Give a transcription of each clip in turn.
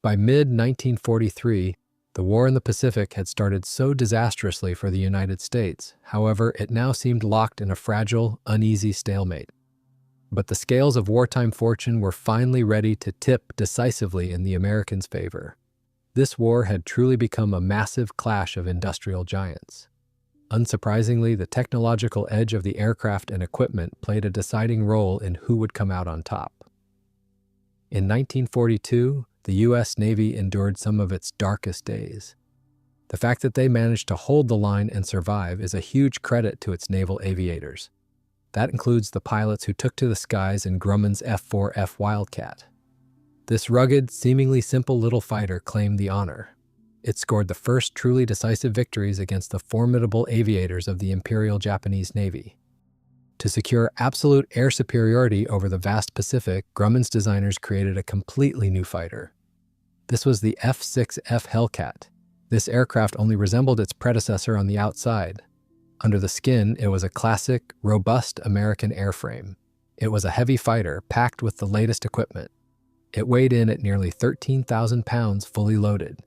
By mid-1943, the war in the Pacific had started so disastrously for the United States. However, it now seemed locked in a fragile, uneasy stalemate. But the scales of wartime fortune were finally ready to tip decisively in the Americans' favor. This war had truly become a massive clash of industrial giants. Unsurprisingly, the technological edge of the aircraft and equipment played a deciding role in who would come out on top. In 1942, the U.S. Navy endured some of its darkest days. The fact that they managed to hold the line and survive is a huge credit to its naval aviators. That includes the pilots who took to the skies in Grumman's F8F Wildcat. This rugged, seemingly simple little fighter claimed the honor. It scored the first truly decisive victories against the formidable aviators of the Imperial Japanese Navy. To secure absolute air superiority over the vast Pacific, Grumman's designers created a completely new fighter. This was the F6F Hellcat. This aircraft only resembled its predecessor on the outside. Under the skin, it was a classic, robust American airframe. It was a heavy fighter, packed with the latest equipment. It weighed in at nearly 13,000 pounds fully loaded.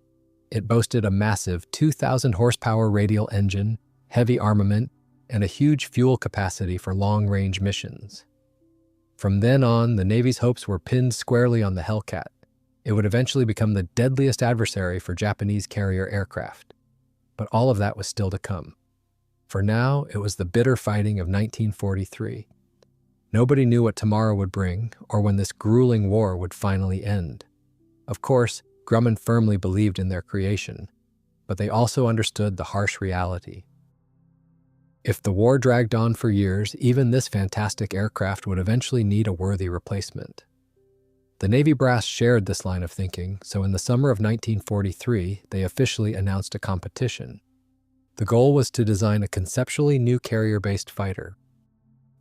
It boasted a massive 2,000 horsepower radial engine, heavy armament, and a huge fuel capacity for long-range missions. From then on, the Navy's hopes were pinned squarely on the Hellcat. It would eventually become the deadliest adversary for Japanese carrier aircraft. But all of that was still to come. For now, it was the bitter fighting of 1943. Nobody knew what tomorrow would bring, or when this grueling war would finally end. Of course, Grumman firmly believed in their creation, but they also understood the harsh reality. If the war dragged on for years, even this fantastic aircraft would eventually need a worthy replacement. The Navy brass shared this line of thinking, so in the summer of 1943, they officially announced a competition. The goal was to design a conceptually new carrier-based fighter.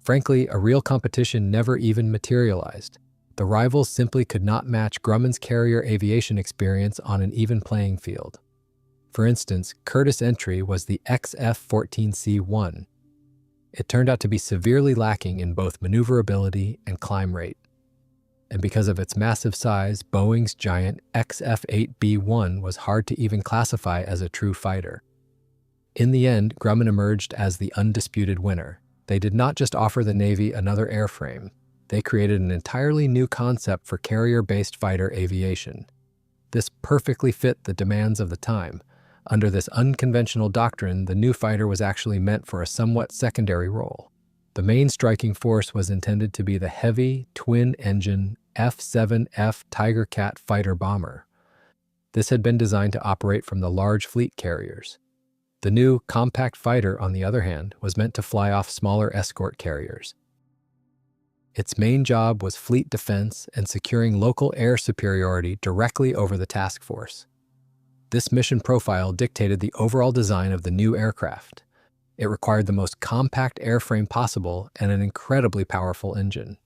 Frankly, a real competition never even materialized. The rivals simply could not match Grumman's carrier aviation experience on an even playing field. For instance, Curtiss' entry was the XF-14C-1. It turned out to be severely lacking in both maneuverability and climb rate. And because of its massive size, Boeing's giant XF-8B-1 was hard to even classify as a true fighter. In the end, Grumman emerged as the undisputed winner. They did not just offer the Navy another airframe. They created an entirely new concept for carrier-based fighter aviation. This perfectly fit the demands of the time. Under this unconventional doctrine, the new fighter was actually meant for a somewhat secondary role. The main striking force was intended to be the heavy, twin-engine F-7F Tigercat fighter bomber. This had been designed to operate from the large fleet carriers. The new compact fighter, on the other hand, was meant to fly off smaller escort carriers. Its main job was fleet defense and securing local air superiority directly over the task force. This mission profile dictated the overall design of the new aircraft. It required the most compact airframe possible and an incredibly powerful engine.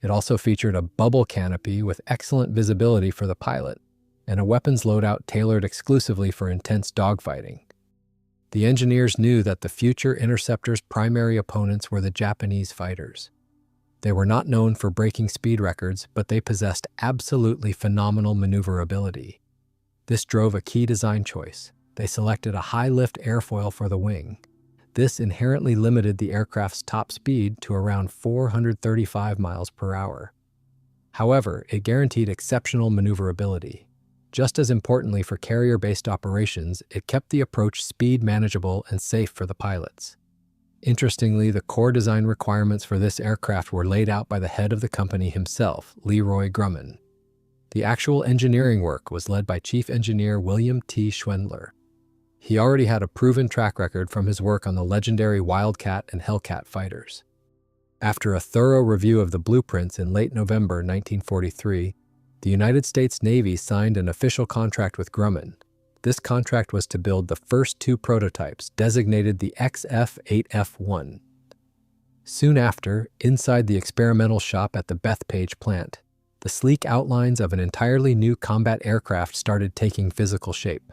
It also featured a bubble canopy with excellent visibility for the pilot and a weapons loadout tailored exclusively for intense dogfighting. The engineers knew that the future Interceptor's primary opponents were the Japanese fighters. They were not known for breaking speed records, but they possessed absolutely phenomenal maneuverability. This drove a key design choice. They selected a high-lift airfoil for the wing. This inherently limited the aircraft's top speed to around 435 miles per hour. However, it guaranteed exceptional maneuverability. Just as importantly for carrier-based operations, it kept the approach speed manageable and safe for the pilots. Interestingly, the core design requirements for this aircraft were laid out by the head of the company himself, Leroy Grumman. The actual engineering work was led by Chief Engineer William T. Schwendler. He already had a proven track record from his work on the legendary Wildcat and Hellcat fighters. After a thorough review of the blueprints in late November 1943, the United States Navy signed an official contract with Grumman. This contract was to build the first two prototypes, designated the XF-8F-1. Soon after, inside the experimental shop at the Bethpage plant, the sleek outlines of an entirely new combat aircraft started taking physical shape.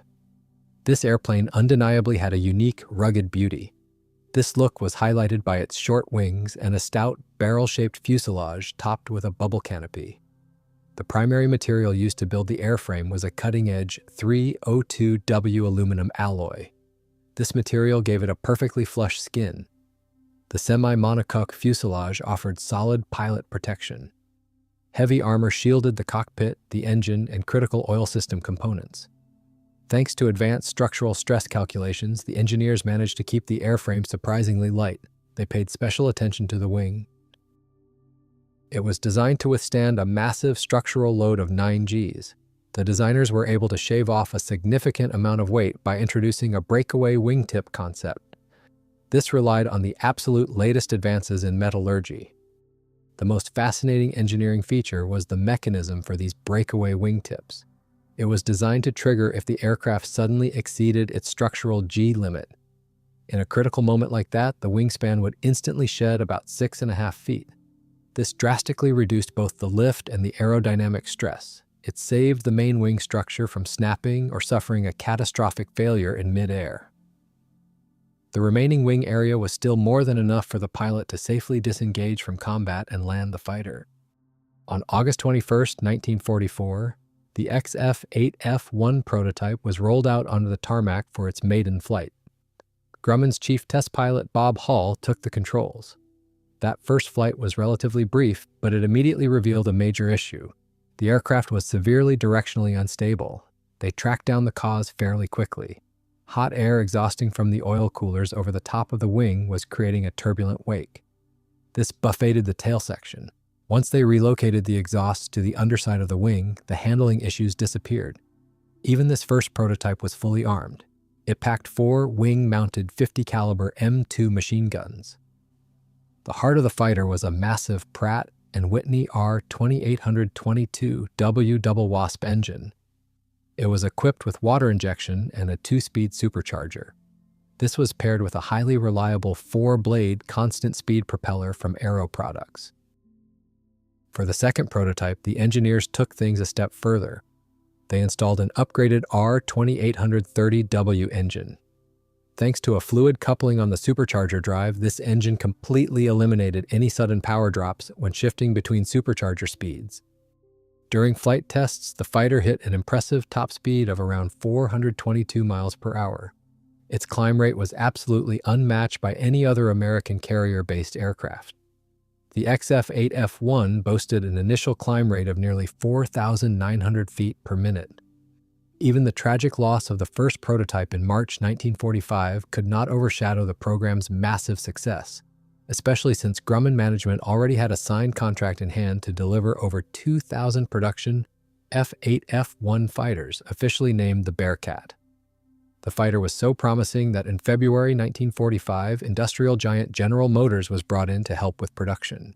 This airplane undeniably had a unique, rugged beauty. This look was highlighted by its short wings and a stout, barrel-shaped fuselage topped with a bubble canopy. The primary material used to build the airframe was a cutting-edge 302W aluminum alloy. This material gave it a perfectly flush skin. The semi-monocoque fuselage offered solid pilot protection. Heavy armor shielded the cockpit, the engine, and critical oil system components. Thanks to advanced structural stress calculations, the engineers managed to keep the airframe surprisingly light. They paid special attention to the wing. It was designed to withstand a massive structural load of 9 Gs. The designers were able to shave off a significant amount of weight by introducing a breakaway wingtip concept. This relied on the absolute latest advances in metallurgy. The most fascinating engineering feature was the mechanism for these breakaway wingtips. It was designed to trigger if the aircraft suddenly exceeded its structural G limit. In a critical moment like that, the wingspan would instantly shed about 6.5 feet. This drastically reduced both the lift and the aerodynamic stress. It saved the main wing structure from snapping or suffering a catastrophic failure in mid-air. The remaining wing area was still more than enough for the pilot to safely disengage from combat and land the fighter. On August 21, 1944, the XF8F1 prototype was rolled out onto the tarmac for its maiden flight. Grumman's chief test pilot Bob Hall took the controls. That first flight was relatively brief, but it immediately revealed a major issue. The aircraft was severely directionally unstable. They tracked down the cause fairly quickly. Hot air exhausting from the oil coolers over the top of the wing was creating a turbulent wake. This buffeted the tail section. Once they relocated the exhausts to the underside of the wing, the handling issues disappeared. Even this first prototype was fully armed. It packed 4 wing-mounted 50 caliber M2 machine guns. The heart of the fighter was a massive Pratt & Whitney R2822W double wasp engine. It was equipped with water injection and a 2-speed supercharger. This was paired with a highly reliable 4-blade constant-speed propeller from Aero Products. For the second prototype, the engineers took things a step further. They installed an upgraded R2830W engine. Thanks to a fluid coupling on the supercharger drive, this engine completely eliminated any sudden power drops when shifting between supercharger speeds. During flight tests, the fighter hit an impressive top speed of around 422 miles per hour. Its climb rate was absolutely unmatched by any other American carrier-based aircraft. The XF8F1 boasted an initial climb rate of nearly 4,900 feet per minute. Even the tragic loss of the first prototype in March 1945 could not overshadow the program's massive success, especially since Grumman management already had a signed contract in hand to deliver over 2,000 production F8F1 fighters, officially named the Bearcat. The fighter was so promising that in February 1945, industrial giant General Motors was brought in to help with production.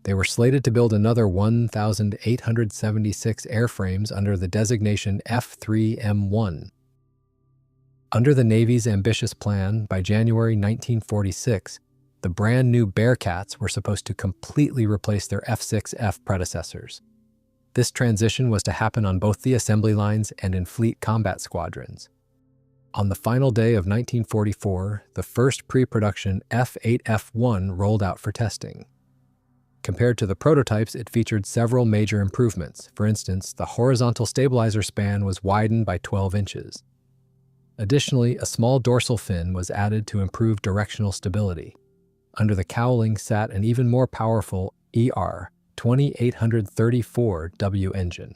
They were slated to build another 1,876 airframes under the designation F3M1. Under the Navy's ambitious plan, by January 1946, the brand new Bearcats were supposed to completely replace their F6F predecessors. This transition was to happen on both the assembly lines and in fleet combat squadrons. On the final day of 1944, the first pre-production F8F1 rolled out for testing. Compared to the prototypes, it featured several major improvements. For instance, the horizontal stabilizer span was widened by 12 inches. Additionally, a small dorsal fin was added to improve directional stability. Under the cowling sat an even more powerful ER2834W engine.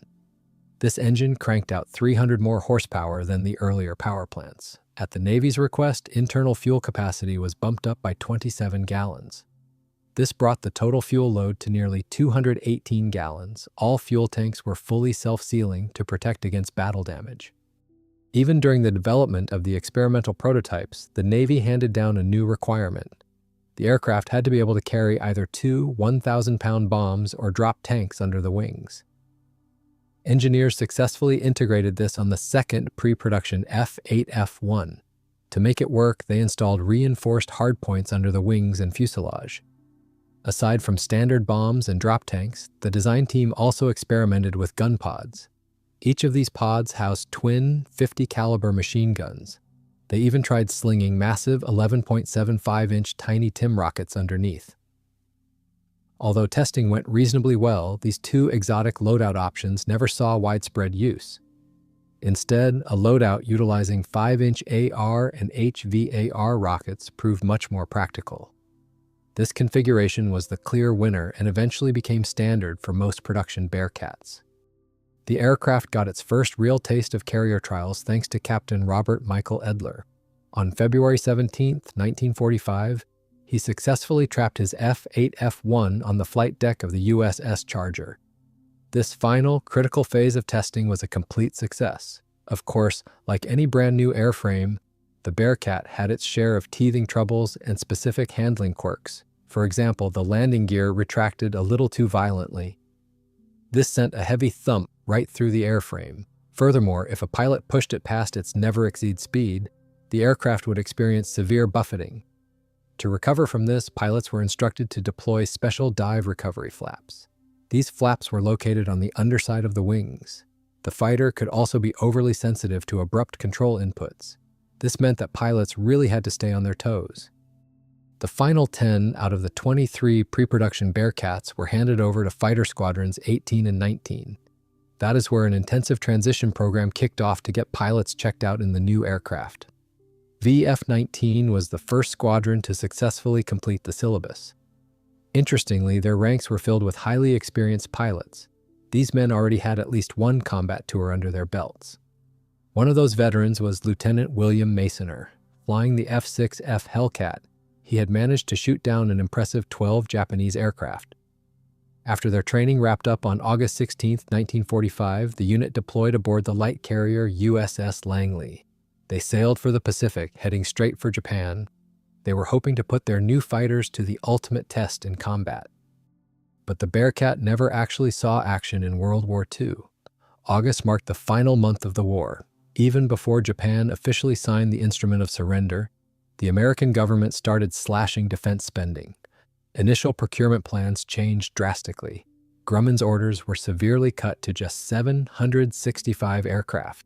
This engine cranked out 300 more horsepower than the earlier power plants. At the Navy's request, internal fuel capacity was bumped up by 27 gallons. This brought the total fuel load to nearly 218 gallons. All fuel tanks were fully self-sealing to protect against battle damage. Even during the development of the experimental prototypes, the Navy handed down a new requirement. The aircraft had to be able to carry either 2 1,000-pound bombs or drop tanks under the wings. Engineers successfully integrated this on the second pre-production F8F1. To make it work, they installed reinforced hardpoints under the wings and fuselage. Aside from standard bombs and drop tanks, the design team also experimented with gun pods. Each of these pods housed twin 50 caliber machine guns. They even tried slinging massive 11.75-inch Tiny Tim rockets underneath. Although testing went reasonably well, these two exotic loadout options never saw widespread use. Instead, a loadout utilizing 5-inch AR and HVAR rockets proved much more practical. This configuration was the clear winner and eventually became standard for most production Bearcats. The aircraft got its first real taste of carrier trials thanks to Captain Robert Michael Edler. On February 17, 1945, he successfully trapped his F8F1 on the flight deck of the USS Charger. This final, critical phase of testing was a complete success. Of course, like any brand new airframe, the Bearcat had its share of teething troubles and specific handling quirks. For example, the landing gear retracted a little too violently. This sent a heavy thump right through the airframe. Furthermore, if a pilot pushed it past its never-exceed speed, the aircraft would experience severe buffeting. To recover from this, pilots were instructed to deploy special dive recovery flaps. These flaps were located on the underside of the wings. The fighter could also be overly sensitive to abrupt control inputs. This meant that pilots really had to stay on their toes. The final 10 out of the 23 pre-production Bearcats were handed over to Fighter Squadrons 18 and 19. That is where an intensive transition program kicked off to get pilots checked out in the new aircraft. VF-19 was the first squadron to successfully complete the syllabus. Interestingly, their ranks were filled with highly experienced pilots. These men already had at least one combat tour under their belts. One of those veterans was Lieutenant William Masoner. Flying the F-6F Hellcat, he had managed to shoot down an impressive 12 Japanese aircraft. After their training wrapped up on August 16, 1945, the unit deployed aboard the light carrier USS Langley. They sailed for the Pacific, heading straight for Japan. They were hoping to put their new fighters to the ultimate test in combat. But the Bearcat never actually saw action in World War II. August marked the final month of the war. Even before Japan officially signed the Instrument of Surrender, the American government started slashing defense spending. Initial procurement plans changed drastically. Grumman's orders were severely cut to just 765 aircraft.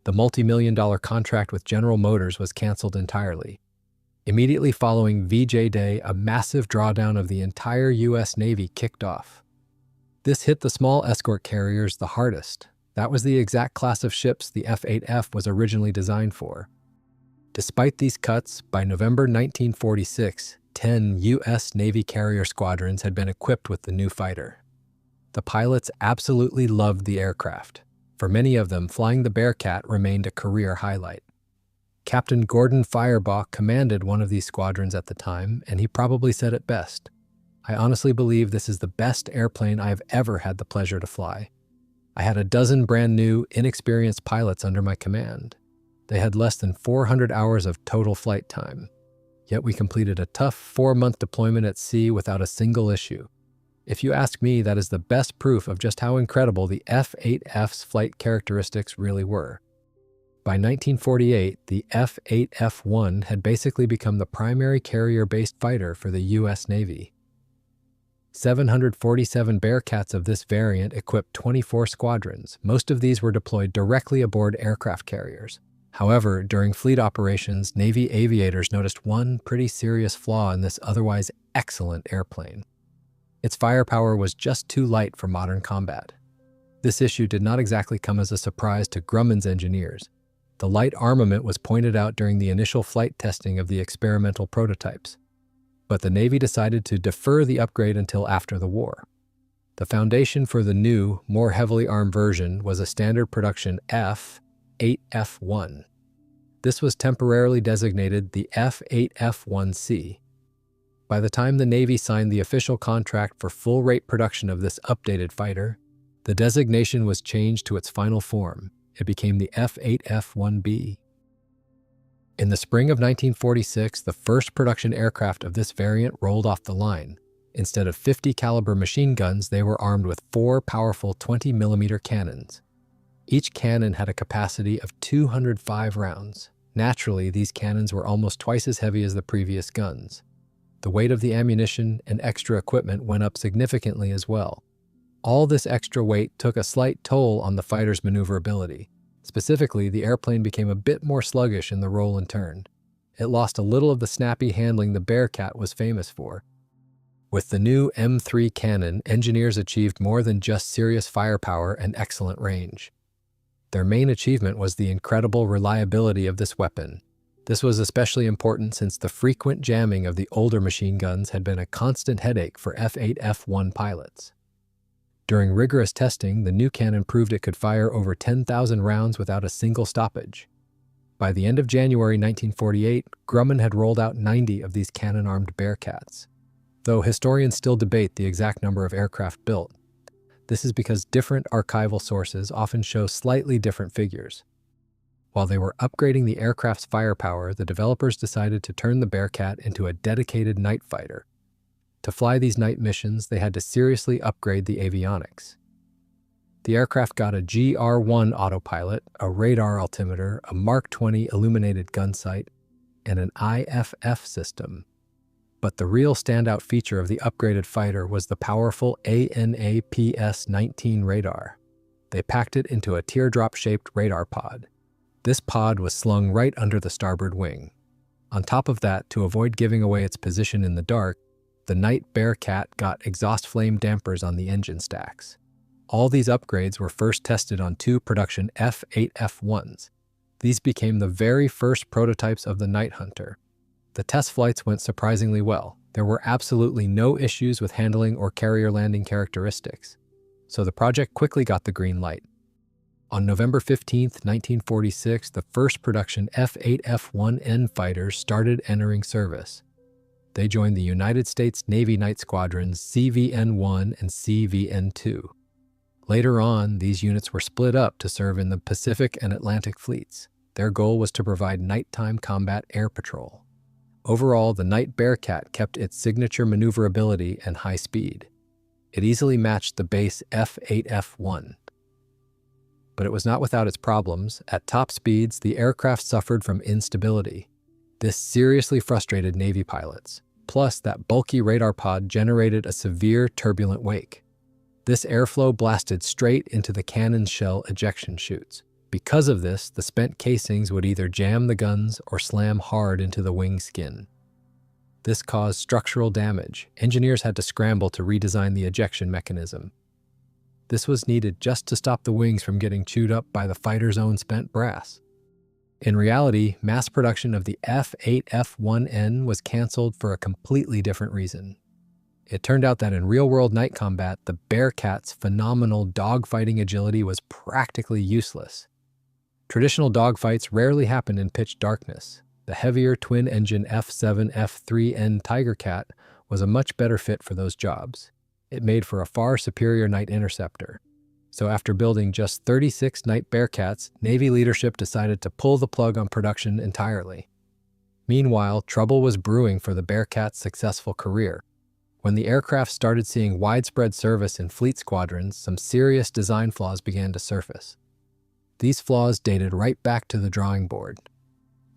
The multi-million-dollar contract with General Motors was canceled entirely. Immediately following VJ Day, a massive drawdown of the entire U.S. Navy kicked off. This hit the small escort carriers the hardest. That was the exact class of ships the F8F was originally designed for. Despite these cuts, by November 1946, 10 U.S. Navy carrier squadrons had been equipped with the new fighter. The pilots absolutely loved the aircraft. For many of them, flying the Bearcat remained a career highlight. Captain Gordon Firebaugh commanded one of these squadrons at the time, and he probably said it best. "I honestly believe this is the best airplane I have ever had the pleasure to fly. I had a dozen brand new, inexperienced pilots under my command. They had less than 400 hours of total flight time. Yet we completed a tough 4-month deployment at sea without a single issue. If you ask me, that is the best proof of just how incredible the F8F's flight characteristics really were." By 1948, the F8F1 had basically become the primary carrier-based fighter for the U.S. Navy. 747 Bearcats of this variant equipped 24 squadrons. Most of these were deployed directly aboard aircraft carriers. However, during fleet operations, Navy aviators noticed one pretty serious flaw in this otherwise excellent airplane. Its firepower was just too light for modern combat. This issue did not exactly come as a surprise to Grumman's engineers. The light armament was pointed out during the initial flight testing of the experimental prototypes, but the Navy decided to defer the upgrade until after the war. The foundation for the new, more heavily armed version was a standard production F8F1. This was temporarily designated the F8F1C. By the time the Navy signed the official contract for full-rate production of this updated fighter, the designation was changed to its final form. It became the F8F1B. In the spring of 1946, the first production aircraft of this variant rolled off the line. Instead of 50 caliber machine guns, they were armed with 4 powerful 20mm cannons. Each cannon had a capacity of 205 rounds. Naturally, these cannons were almost twice as heavy as the previous guns. The weight of the ammunition and extra equipment went up significantly as well. All this extra weight took a slight toll on the fighter's maneuverability. Specifically, the airplane became a bit more sluggish in the roll and turn. It lost a little of the snappy handling the Bearcat was famous for. With the new M3 cannon, engineers achieved more than just serious firepower and excellent range. Their main achievement was the incredible reliability of this weapon. This was especially important since the frequent jamming of the older machine guns had been a constant headache for F8F1 pilots. During rigorous testing, the new cannon proved it could fire over 10,000 rounds without a single stoppage. By the end of January 1948, Grumman had rolled out 90 of these cannon-armed Bearcats. Though historians still debate the exact number of aircraft built, this is because different archival sources often show slightly different figures. While they were upgrading the aircraft's firepower, the developers decided to turn the Bearcat into a dedicated night fighter. To fly these night missions, they had to seriously upgrade the avionics. The aircraft got a GR-1 autopilot, a radar altimeter, a Mark 20 illuminated gun sight, and an IFF system. But the real standout feature of the upgraded fighter was the powerful ANAPS-19 radar. They packed it into a teardrop-shaped radar pod. This pod was slung right under the starboard wing. On top of that, to avoid giving away its position in the dark, the Night Bearcat got exhaust flame dampers on the engine stacks. All these upgrades were first tested on 2 production F8F1s. These became the very first prototypes of the Night Hunter. The test flights went surprisingly well. There were absolutely no issues with handling or carrier landing characteristics, so the project quickly got the green light. On November 15, 1946, the first production F8F1N fighters started entering service. They joined the United States Navy Night Squadrons CVN-1 and CVN-2. Later on, these units were split up to serve in the Pacific and Atlantic fleets. Their goal was to provide nighttime combat air patrol. Overall, the Night Bearcat kept its signature maneuverability and high speed. It easily matched the base F8F1. But it was not without its problems. At top speeds, the aircraft suffered from instability. This seriously frustrated Navy pilots. Plus, that bulky radar pod generated a severe turbulent wake. This airflow blasted straight into the cannon's shell ejection chutes. Because of this, the spent casings would either jam the guns or slam hard into the wing skin. This caused structural damage. Engineers had to scramble to redesign the ejection mechanism. This was needed just to stop the wings from getting chewed up by the fighter's own spent brass. In reality, mass production of the F8F1N was canceled for a completely different reason. It turned out that in real-world night combat, the Bearcat's phenomenal dogfighting agility was practically useless. Traditional dogfights rarely happened in pitch darkness. The heavier twin-engine F7F3N Tiger Cat was a much better fit for those jobs. It made for a far superior night interceptor. So after building just 36 Night Bearcats, Navy leadership decided to pull the plug on production entirely. Meanwhile, trouble was brewing for the Bearcat's successful career. When the aircraft started seeing widespread service in fleet squadrons, some serious design flaws began to surface. These flaws dated right back to the drawing board.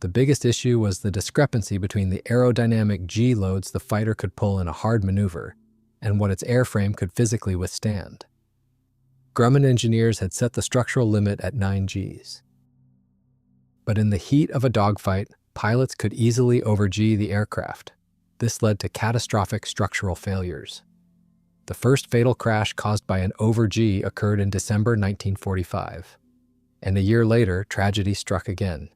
The biggest issue was the discrepancy between the aerodynamic G-loads the fighter could pull in a hard maneuver and what its airframe could physically withstand. Grumman engineers had set the structural limit at 9 Gs. But in the heat of a dogfight, pilots could easily over-G the aircraft. This led to catastrophic structural failures. The first fatal crash caused by an over-G occurred in December 1945. And a year later, tragedy struck again.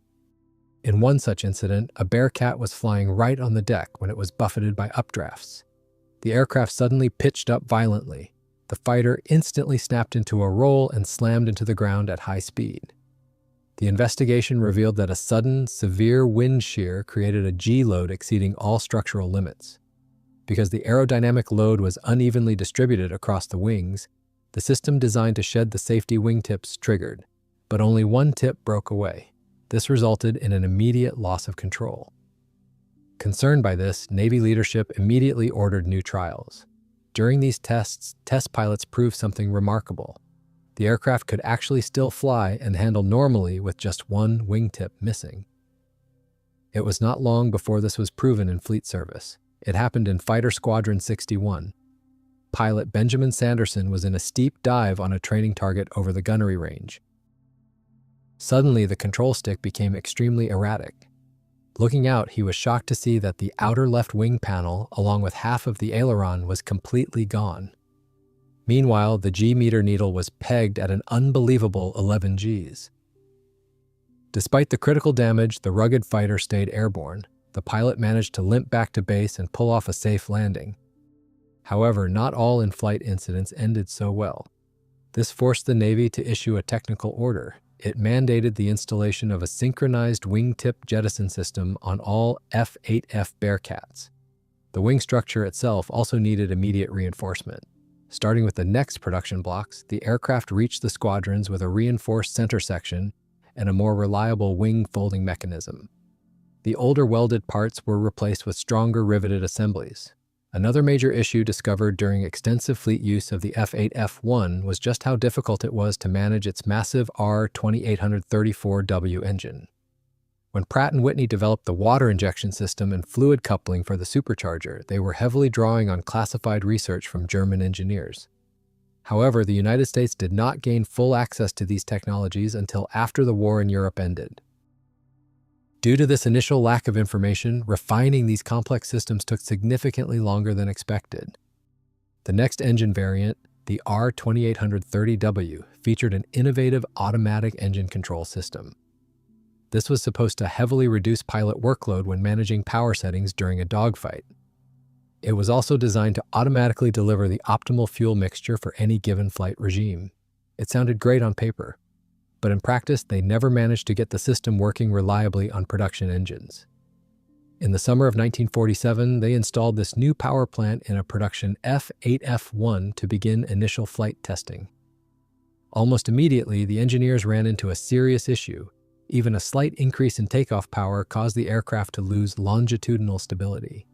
In one such incident, a Bearcat was flying right on the deck when it was buffeted by updrafts. The aircraft suddenly pitched up violently. The fighter instantly snapped into a roll and slammed into the ground at high speed. The investigation revealed that a sudden, severe wind shear created a G-load exceeding all structural limits. Because the aerodynamic load was unevenly distributed across the wings, the system designed to shed the safety wingtips triggered, but only one tip broke away. This resulted in an immediate loss of control. Concerned by this, Navy leadership immediately ordered new trials. During these tests, test pilots proved something remarkable. The aircraft could actually still fly and handle normally with just one wingtip missing. It was not long before this was proven in fleet service. It happened in Fighter Squadron 61. Pilot Benjamin Sanderson was in a steep dive on a training target over the gunnery range. Suddenly, the control stick became extremely erratic. Looking out, he was shocked to see that the outer left wing panel, along with half of the aileron, was completely gone. Meanwhile, the G-meter needle was pegged at an unbelievable 11 Gs. Despite the critical damage, the rugged fighter stayed airborne. The pilot managed to limp back to base and pull off a safe landing. However, not all in-flight incidents ended so well. This forced the Navy to issue a technical order. It mandated the installation of a synchronized wingtip jettison system on all F8F Bearcats. The wing structure itself also needed immediate reinforcement. Starting with the next production blocks, the aircraft reached the squadrons with a reinforced center section and a more reliable wing folding mechanism. The older welded parts were replaced with stronger riveted assemblies. Another major issue discovered during extensive fleet use of the F8F1 was just how difficult it was to manage its massive R2834W engine. When Pratt & Whitney developed the water injection system and fluid coupling for the supercharger, they were heavily drawing on classified research from German engineers. However, the United States did not gain full access to these technologies until after the war in Europe ended. Due to this initial lack of information, refining these complex systems took significantly longer than expected. The next engine variant, the R2830W, featured an innovative automatic engine control system. This was supposed to heavily reduce pilot workload when managing power settings during a dogfight. It was also designed to automatically deliver the optimal fuel mixture for any given flight regime. It sounded great on paper, but in practice, they never managed to get the system working reliably on production engines. In the summer of 1947, they installed this new power plant in a production F8F1 to begin initial flight testing. Almost immediately, the engineers ran into a serious issue. Even a slight increase in takeoff power caused the aircraft to lose longitudinal stability.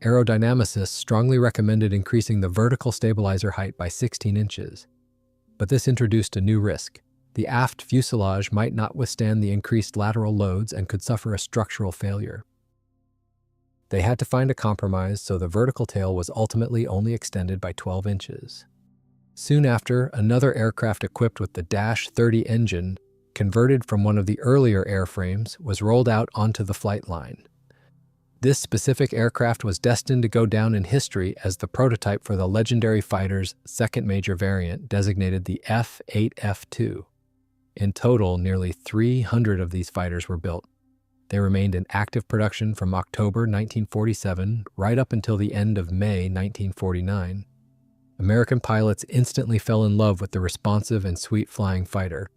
Aerodynamicists strongly recommended increasing the vertical stabilizer height by 16 inches. But this introduced a new risk. The aft fuselage might not withstand the increased lateral loads and could suffer a structural failure. They had to find a compromise, so the vertical tail was ultimately only extended by 12 inches. Soon after, another aircraft equipped with the Dash 30 engine, converted from one of the earlier airframes, was rolled out onto the flight line. This specific aircraft was destined to go down in history as the prototype for the legendary fighter's second major variant, designated the F8F2. In total, nearly 300 of these fighters were built. They remained in active production from October 1947 right up until the end of May 1949. American pilots instantly fell in love with the responsive and sweet flying fighter.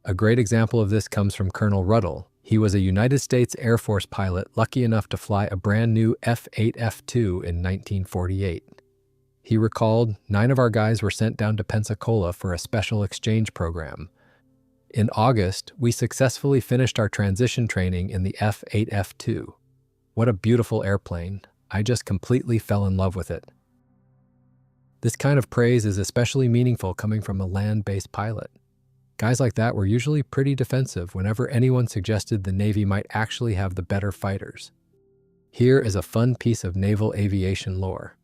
A great example of this comes from Colonel Ruddle. He was a United States Air Force pilot lucky enough to fly a brand new F8F2 in 1948. He recalled, 9 of our guys were sent down to Pensacola for a special exchange program. In August, we successfully finished our transition training in the F8F2. What a beautiful airplane. I just completely fell in love with it. This kind of praise is especially meaningful coming from a land-based pilot. Guys like that were usually pretty defensive whenever anyone suggested the Navy might actually have the better fighters. Here is a fun piece of naval aviation lore.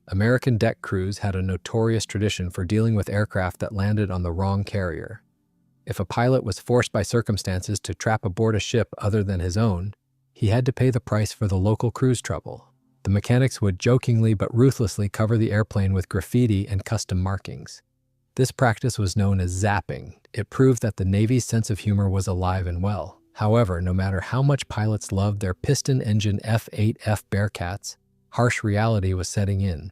American deck crews had a notorious tradition for dealing with aircraft that landed on the wrong carrier. If a pilot was forced by circumstances to trap aboard a ship other than his own, he had to pay the price for the local crew's trouble. The mechanics would jokingly but ruthlessly cover the airplane with graffiti and custom markings. This practice was known as zapping. It proved that the Navy's sense of humor was alive and well. However, no matter how much pilots loved their piston-engine F8F Bearcats, harsh reality was setting in.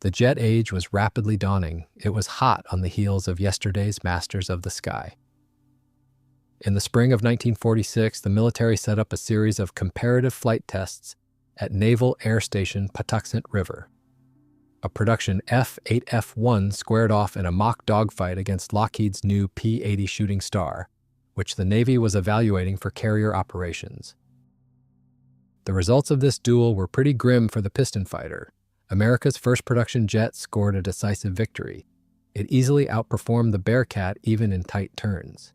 The jet age was rapidly dawning. It was hot on the heels of yesterday's masters of the sky. In the spring of 1946, the military set up a series of comparative flight tests at Naval Air Station Patuxent River. A production F8F1 squared off in a mock dogfight against Lockheed's new P-80 Shooting Star, which the Navy was evaluating for carrier operations. The results of this duel were pretty grim for the piston fighter. America's first production jet scored a decisive victory. It easily outperformed the Bearcat even in tight turns.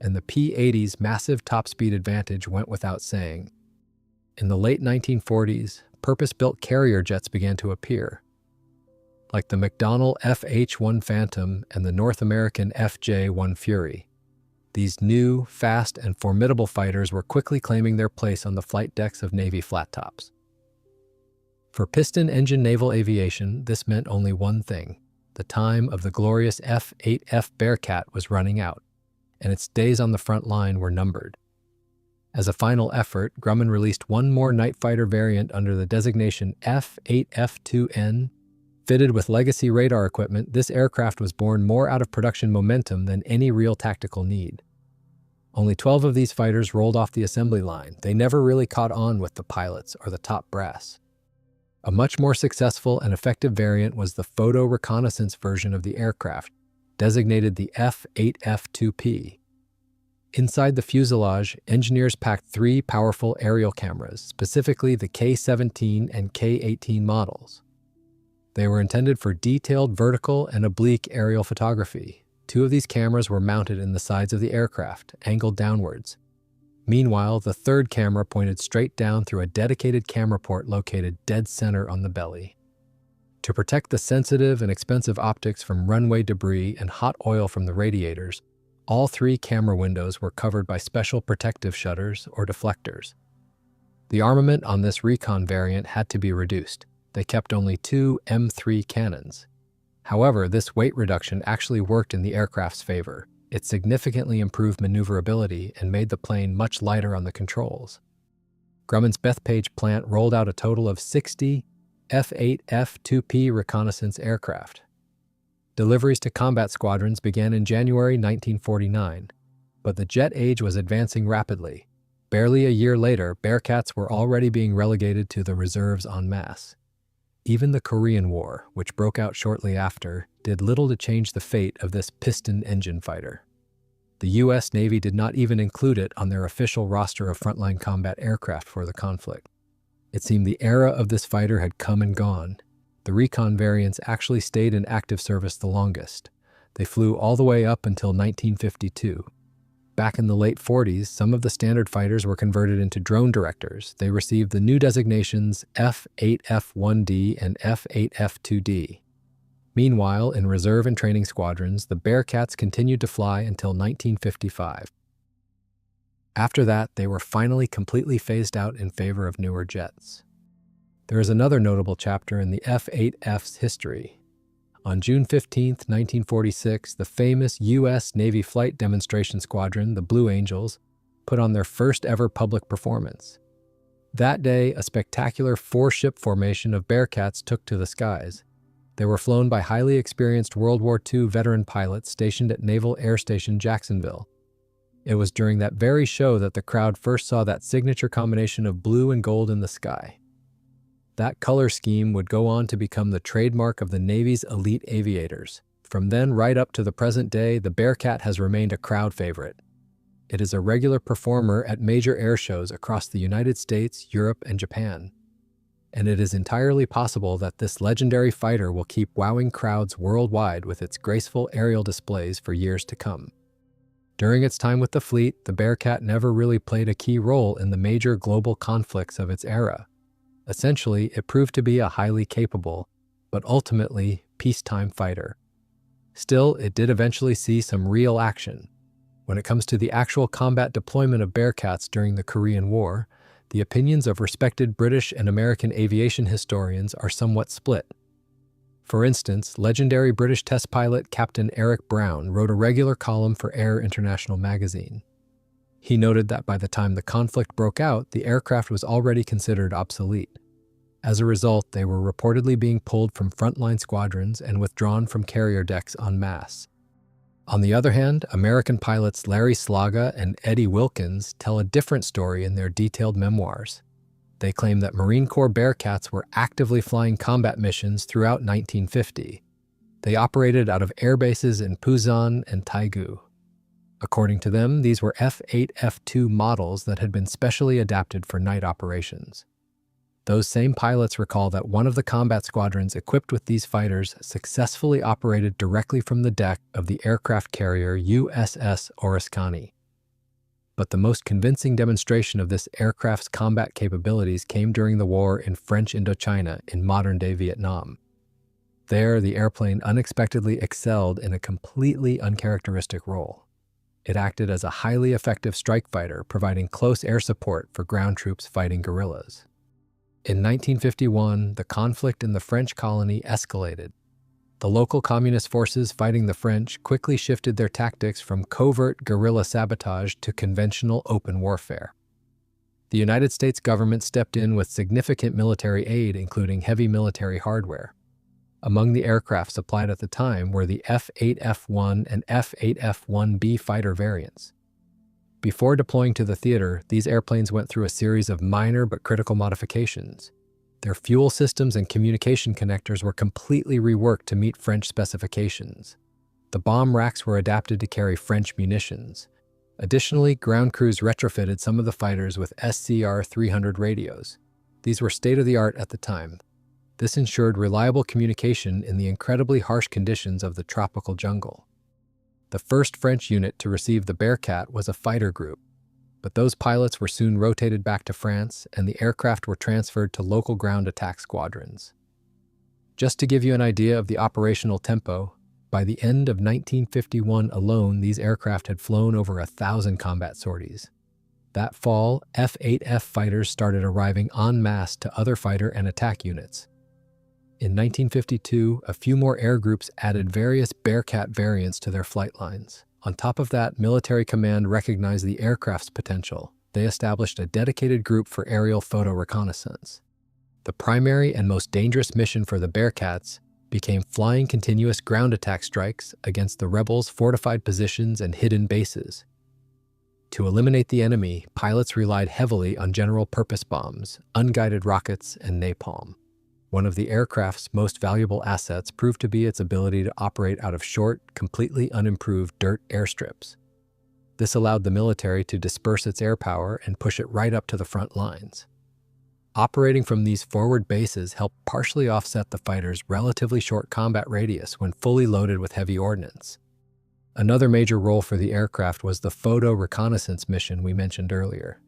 And the P-80's massive top-speed advantage went without saying. In the late 1940s, purpose-built carrier jets began to appear, like the McDonnell FH-1 Phantom and the North American FJ-1 Fury. These new, fast, and formidable fighters were quickly claiming their place on the flight decks of Navy flat tops. For piston-engine naval aviation, this meant only one thing. The time of the glorious F8F Bearcat was running out, and its days on the front line were numbered. As a final effort, Grumman released one more night fighter variant under the designation F8F2N. Fitted with legacy radar equipment, this aircraft was born more out of production momentum than any real tactical need. Only 12 of these fighters rolled off the assembly line. They never really caught on with the pilots or the top brass. A much more successful and effective variant was the photo reconnaissance version of the aircraft, designated the F8F2P. Inside the fuselage, engineers packed 3 powerful aerial cameras, specifically the K-17 and K-18 models. They were intended for detailed vertical and oblique aerial photography. 2 of these cameras were mounted in the sides of the aircraft, angled downwards. Meanwhile, the 3rd camera pointed straight down through a dedicated camera port located dead center on the belly. To protect the sensitive and expensive optics from runway debris and hot oil from the radiators, all 3 camera windows were covered by special protective shutters or deflectors. The armament on this recon variant had to be reduced. They kept only 2 M3 cannons. However, this weight reduction actually worked in the aircraft's favor. It significantly improved maneuverability and made the plane much lighter on the controls. Grumman's Bethpage plant rolled out a total of 60 F8F2P reconnaissance aircraft. Deliveries to combat squadrons began in January 1949, but the jet age was advancing rapidly. Barely a year later, Bearcats were already being relegated to the reserves en masse. Even the Korean War, which broke out shortly after, did little to change the fate of this piston-engine fighter. The U.S. Navy did not even include it on their official roster of frontline combat aircraft for the conflict. It seemed the era of this fighter had come and gone. The recon variants actually stayed in active service the longest. They flew all the way up until 1952. Back in the late 40s, some of the standard fighters were converted into drone directors. They received the new designations F8F1D and F8F2D. Meanwhile, in reserve and training squadrons, the Bearcats continued to fly until 1955. After that, they were finally completely phased out in favor of newer jets. There is another notable chapter in the F8F's history. On June 15, 1946, the famous U.S. Navy Flight Demonstration Squadron, the Blue Angels, put on their first ever public performance. That day, a spectacular 4-ship formation of Bearcats took to the skies. They were flown by highly experienced World War II veteran pilots stationed at Naval Air Station Jacksonville. It was during that very show that the crowd first saw that signature combination of blue and gold in the sky. That color scheme would go on to become the trademark of the Navy's elite aviators. From then right up to the present day, the Bearcat has remained a crowd favorite. It is a regular performer at major air shows across the United States, Europe, and Japan. And it is entirely possible that this legendary fighter will keep wowing crowds worldwide with its graceful aerial displays for years to come. During its time with the fleet, the Bearcat never really played a key role in the major global conflicts of its era. Essentially, it proved to be a highly capable, but ultimately peacetime fighter. Still, it did eventually see some real action. When it comes to the actual combat deployment of Bearcats during the Korean War, the opinions of respected British and American aviation historians are somewhat split. For instance, legendary British test pilot Captain Eric Brown wrote a regular column for Air International magazine. He noted that by the time the conflict broke out, the aircraft was already considered obsolete. As a result, they were reportedly being pulled from frontline squadrons and withdrawn from carrier decks en masse. On the other hand, American pilots Larry Slaga and Eddie Wilkins tell a different story in their detailed memoirs. They claim that Marine Corps Bearcats were actively flying combat missions throughout 1950. They operated out of air bases in Pusan and Taegu. According to them, these were F8F2 models that had been specially adapted for night operations. Those same pilots recall that one of the combat squadrons equipped with these fighters successfully operated directly from the deck of the aircraft carrier USS Oriskany. But the most convincing demonstration of this aircraft's combat capabilities came during the war in French Indochina in modern-day Vietnam. There, the airplane unexpectedly excelled in a completely uncharacteristic role. It acted as a highly effective strike fighter, providing close air support for ground troops fighting guerrillas. In 1951, the conflict in the French colony escalated. The local communist forces fighting the French quickly shifted their tactics from covert guerrilla sabotage to conventional open warfare. The United States government stepped in with significant military aid, including heavy military hardware. Among the aircraft supplied at the time were the F8F1 and F8F1B fighter variants. Before deploying to the theater, these airplanes went through a series of minor but critical modifications. Their fuel systems and communication connectors were completely reworked to meet French specifications. The bomb racks were adapted to carry French munitions. Additionally, ground crews retrofitted some of the fighters with SCR-300 radios. These were state-of-the-art at the time. This ensured reliable communication in the incredibly harsh conditions of the tropical jungle. The first French unit to receive the Bearcat was a fighter group, but those pilots were soon rotated back to France and the aircraft were transferred to local ground attack squadrons. Just to give you an idea of the operational tempo, by the end of 1951 alone, these aircraft had flown over 1,000 combat sorties. That fall, F-8F fighters started arriving en masse to other fighter and attack units. In 1952, a few more air groups added various Bearcat variants to their flight lines. On top of that, military command recognized the aircraft's potential. They established a dedicated group for aerial photo reconnaissance. The primary and most dangerous mission for the Bearcats became flying continuous ground attack strikes against the rebels' fortified positions and hidden bases. To eliminate the enemy, pilots relied heavily on general-purpose bombs, unguided rockets, and napalm. One of the aircraft's most valuable assets proved to be its ability to operate out of short, completely unimproved dirt airstrips. This allowed the military to disperse its air power and push it right up to the front lines. Operating from these forward bases helped partially offset the fighters' relatively short combat radius when fully loaded with heavy ordnance. Another major role for the aircraft was the photo reconnaissance mission we mentioned earlier.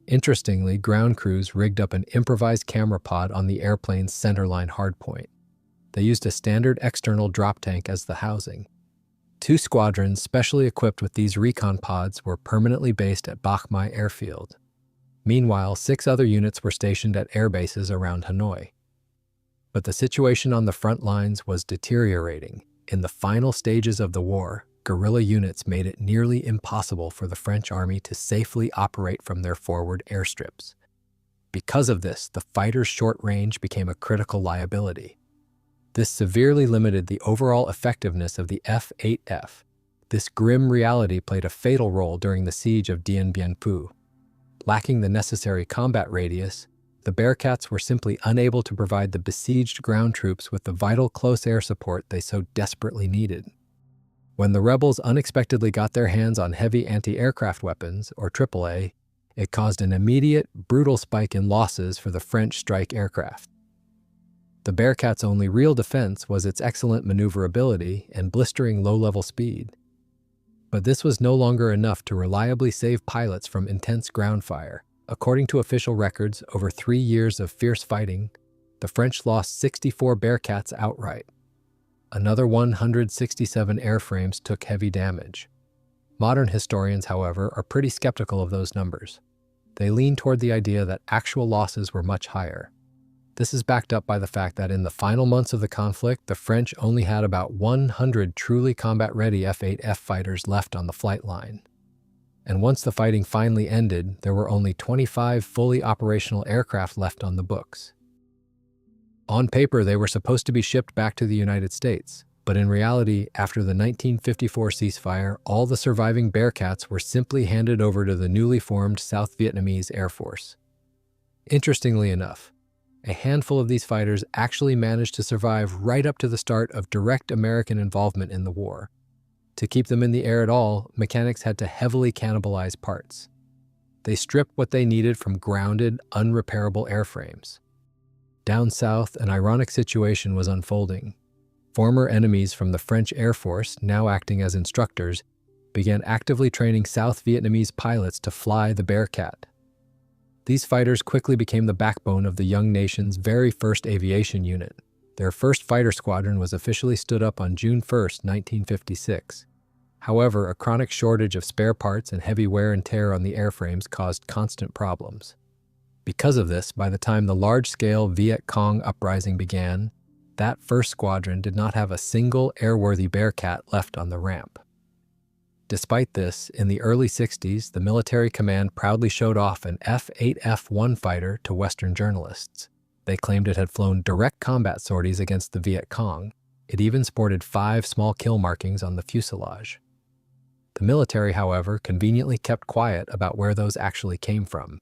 Interestingly, ground crews rigged up an improvised camera pod on the airplane's centerline hardpoint. They used a standard external drop tank as the housing. 2 squadrons specially equipped with these recon pods were permanently based at Bach Mai Airfield. Meanwhile, 6 other units were stationed at air bases around Hanoi. But the situation on the front lines was deteriorating. In the final stages of the war, guerrilla units made it nearly impossible for the French army to safely operate from their forward airstrips. Because of this, the fighters' short range became a critical liability. This severely limited the overall effectiveness of the F-8F. This grim reality played a fatal role during the siege of Dien Bien Phu. Lacking the necessary combat radius, the Bearcats were simply unable to provide the besieged ground troops with the vital close air support they so desperately needed. When the rebels unexpectedly got their hands on heavy anti-aircraft weapons, or AAA, it caused an immediate, brutal spike in losses for the French strike aircraft. The Bearcat's only real defense was its excellent maneuverability and blistering low-level speed. But this was no longer enough to reliably save pilots from intense ground fire. According to official records, over 3 years of fierce fighting, the French lost 64 Bearcats outright. Another 167 airframes took heavy damage. Modern historians, however, are pretty skeptical of those numbers. They lean toward the idea that actual losses were much higher. This is backed up by the fact that in the final months of the conflict, the French only had about 100 truly combat-ready F-8F fighters left on the flight line. And once the fighting finally ended, there were only 25 fully operational aircraft left on the books. On paper, they were supposed to be shipped back to the United States, but in reality, after the 1954 ceasefire, all the surviving Bearcats were simply handed over to the newly formed South Vietnamese Air Force. Interestingly enough, a handful of these fighters actually managed to survive right up to the start of direct American involvement in the war. To keep them in the air at all, mechanics had to heavily cannibalize parts. They stripped what they needed from grounded, unrepairable airframes. Down south, an ironic situation was unfolding. Former enemies from the French Air Force, now acting as instructors, began actively training South Vietnamese pilots to fly the Bearcat. These fighters quickly became the backbone of the young nation's very first aviation unit. Their first fighter squadron was officially stood up on June 1, 1956. However, a chronic shortage of spare parts and heavy wear and tear on the airframes caused constant problems. Because of this, by the time the large-scale Viet Cong uprising began, that first squadron did not have a single airworthy Bearcat left on the ramp. Despite this, in the early 60s, the military command proudly showed off an F8F-1 fighter to Western journalists. They claimed it had flown direct combat sorties against the Viet Cong. It even sported 5 small kill markings on the fuselage. The military, however, conveniently kept quiet about where those actually came from.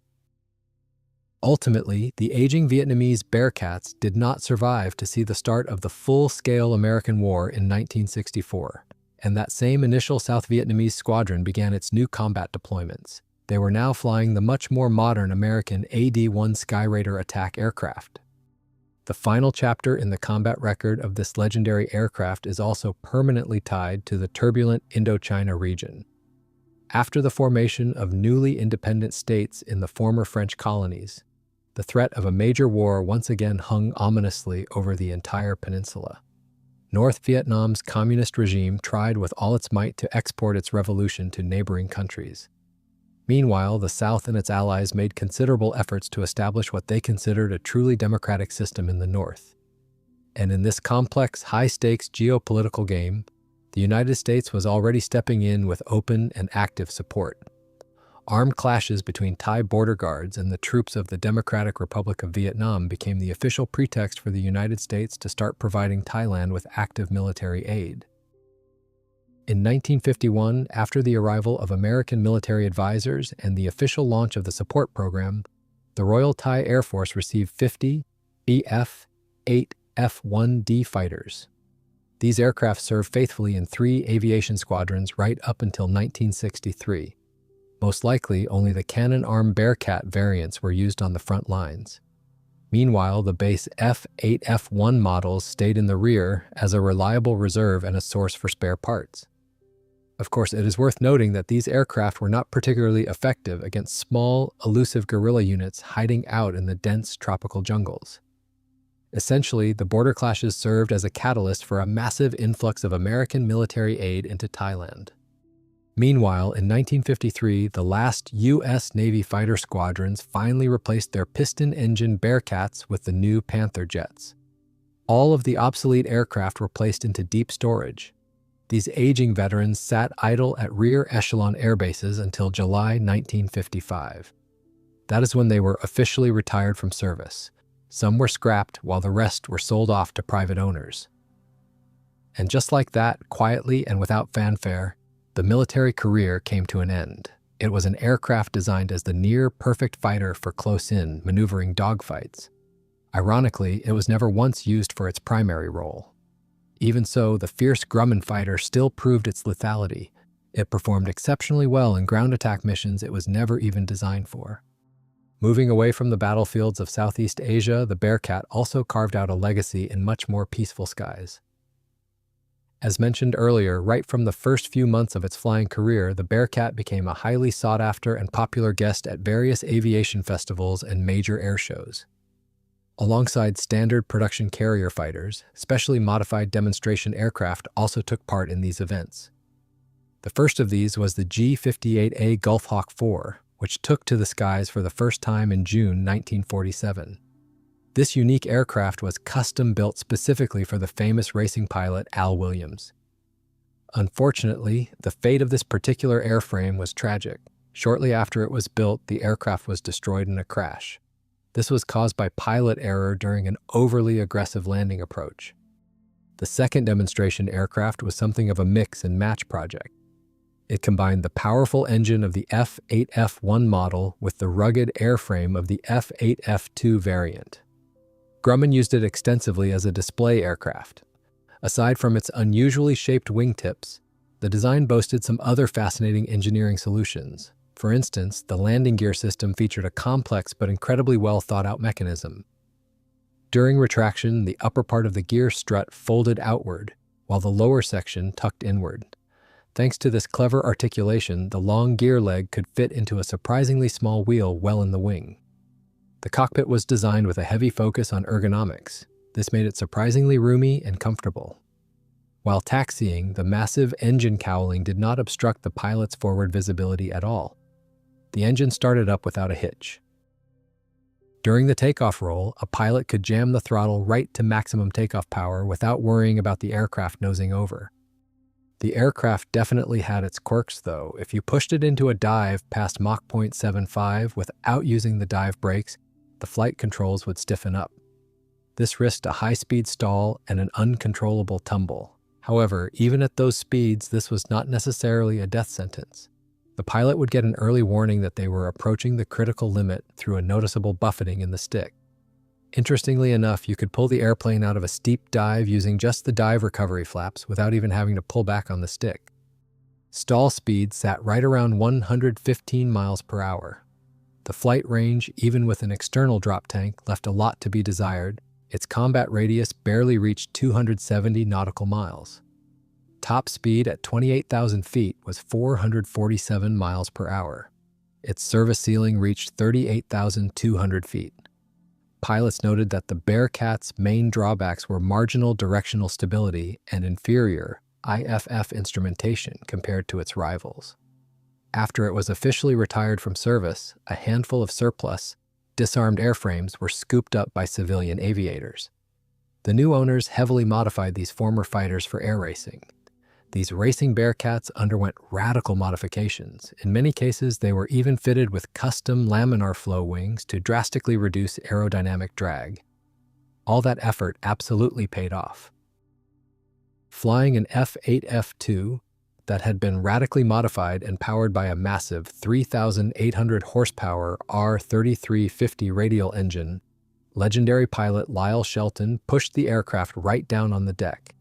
Ultimately, the aging Vietnamese Bearcats did not survive to see the start of the full-scale American War in 1964, and that same initial South Vietnamese squadron began its new combat deployments. They were now flying the much more modern American AD-1 Skyraider attack aircraft. The final chapter in the combat record of this legendary aircraft is also permanently tied to the turbulent Indochina region. After the formation of newly independent states in the former French colonies, the threat of a major war once again hung ominously over the entire peninsula. North Vietnam's communist regime tried with all its might to export its revolution to neighboring countries. Meanwhile, the South and its allies made considerable efforts to establish what they considered a truly democratic system in the North. And in this complex, high-stakes geopolitical game, the United States was already stepping in with open and active support. Armed clashes between Thai border guards and the troops of the Democratic Republic of Vietnam became the official pretext for the United States to start providing Thailand with active military aid. In 1951, after the arrival of American military advisors and the official launch of the support program, the Royal Thai Air Force received 50 BF-8F-1D fighters. These aircraft served faithfully in 3 aviation squadrons right up until 1963. Most likely, only the cannon-armed Bearcat variants were used on the front lines. Meanwhile, the base F8F-1 models stayed in the rear as a reliable reserve and a source for spare parts. Of course, it is worth noting that these aircraft were not particularly effective against small, elusive guerrilla units hiding out in the dense tropical jungles. Essentially, the border clashes served as a catalyst for a massive influx of American military aid into Thailand. Meanwhile, in 1953, the last U.S. Navy fighter squadrons finally replaced their piston-engine Bearcats with the new Panther jets. All of the obsolete aircraft were placed into deep storage. These aging veterans sat idle at rear echelon airbases until July 1955. That is when they were officially retired from service. Some were scrapped while the rest were sold off to private owners. And just like that, quietly and without fanfare, the military career came to an end. It was an aircraft designed as the near-perfect fighter for close-in, maneuvering dogfights. Ironically, it was never once used for its primary role. Even so, the fierce Grumman fighter still proved its lethality. It performed exceptionally well in ground attack missions it was never even designed for. Moving away from the battlefields of Southeast Asia, the Bearcat also carved out a legacy in much more peaceful skies. As mentioned earlier, right from the first few months of its flying career, the Bearcat became a highly sought-after and popular guest at various aviation festivals and major air shows. Alongside standard production carrier fighters, specially modified demonstration aircraft also took part in these events. The first of these was the G-58A Gulf Hawk IV, which took to the skies for the first time in June 1947. This unique aircraft was custom-built specifically for the famous racing pilot Al Williams. Unfortunately, the fate of this particular airframe was tragic. Shortly after it was built, the aircraft was destroyed in a crash. This was caused by pilot error during an overly aggressive landing approach. The second demonstration aircraft was something of a mix and match project. It combined the powerful engine of the F8F-1 model with the rugged airframe of the F8F-2 variant. Grumman used it extensively as a display aircraft. Aside from its unusually shaped wingtips, the design boasted some other fascinating engineering solutions. For instance, the landing gear system featured a complex but incredibly well thought-out mechanism. During retraction, the upper part of the gear strut folded outward, while the lower section tucked inward. Thanks to this clever articulation, the long gear leg could fit into a surprisingly small wheel well in the wing. The cockpit was designed with a heavy focus on ergonomics. This made it surprisingly roomy and comfortable. While taxiing, the massive engine cowling did not obstruct the pilot's forward visibility at all. The engine started up without a hitch. During the takeoff roll, a pilot could jam the throttle right to maximum takeoff power without worrying about the aircraft nosing over. The aircraft definitely had its quirks, though. If you pushed it into a dive past Mach 0.75 without using the dive brakes, the flight controls would stiffen up. This risked a high-speed stall and an uncontrollable tumble. However, even at those speeds, this was not necessarily a death sentence. The pilot would get an early warning that they were approaching the critical limit through a noticeable buffeting in the stick. Interestingly enough, you could pull the airplane out of a steep dive using just the dive recovery flaps without even having to pull back on the stick. Stall speed sat right around 115 miles per hour. The flight range, even with an external drop tank, left a lot to be desired. Its combat radius barely reached 270 nautical miles. Top speed at 28,000 feet was 447 miles per hour. Its service ceiling reached 38,200 feet. Pilots noted that the Bearcat's main drawbacks were marginal directional stability and inferior IFF instrumentation compared to its rivals. After it was officially retired from service, a handful of surplus, disarmed airframes were scooped up by civilian aviators. The new owners heavily modified these former fighters for air racing. These racing Bearcats underwent radical modifications. In many cases, they were even fitted with custom laminar flow wings to drastically reduce aerodynamic drag. All that effort absolutely paid off. Flying an F8F2 that had been radically modified and powered by a massive 3,800 horsepower R3350 radial engine, legendary pilot Lyle Shelton pushed the aircraft right down on the deck.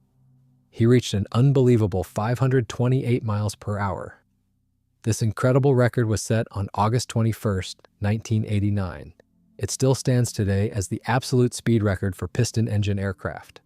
He reached an unbelievable 528 miles per hour. This incredible record was set on August 21, 1989. It still stands today as the absolute speed record for piston-engine aircraft.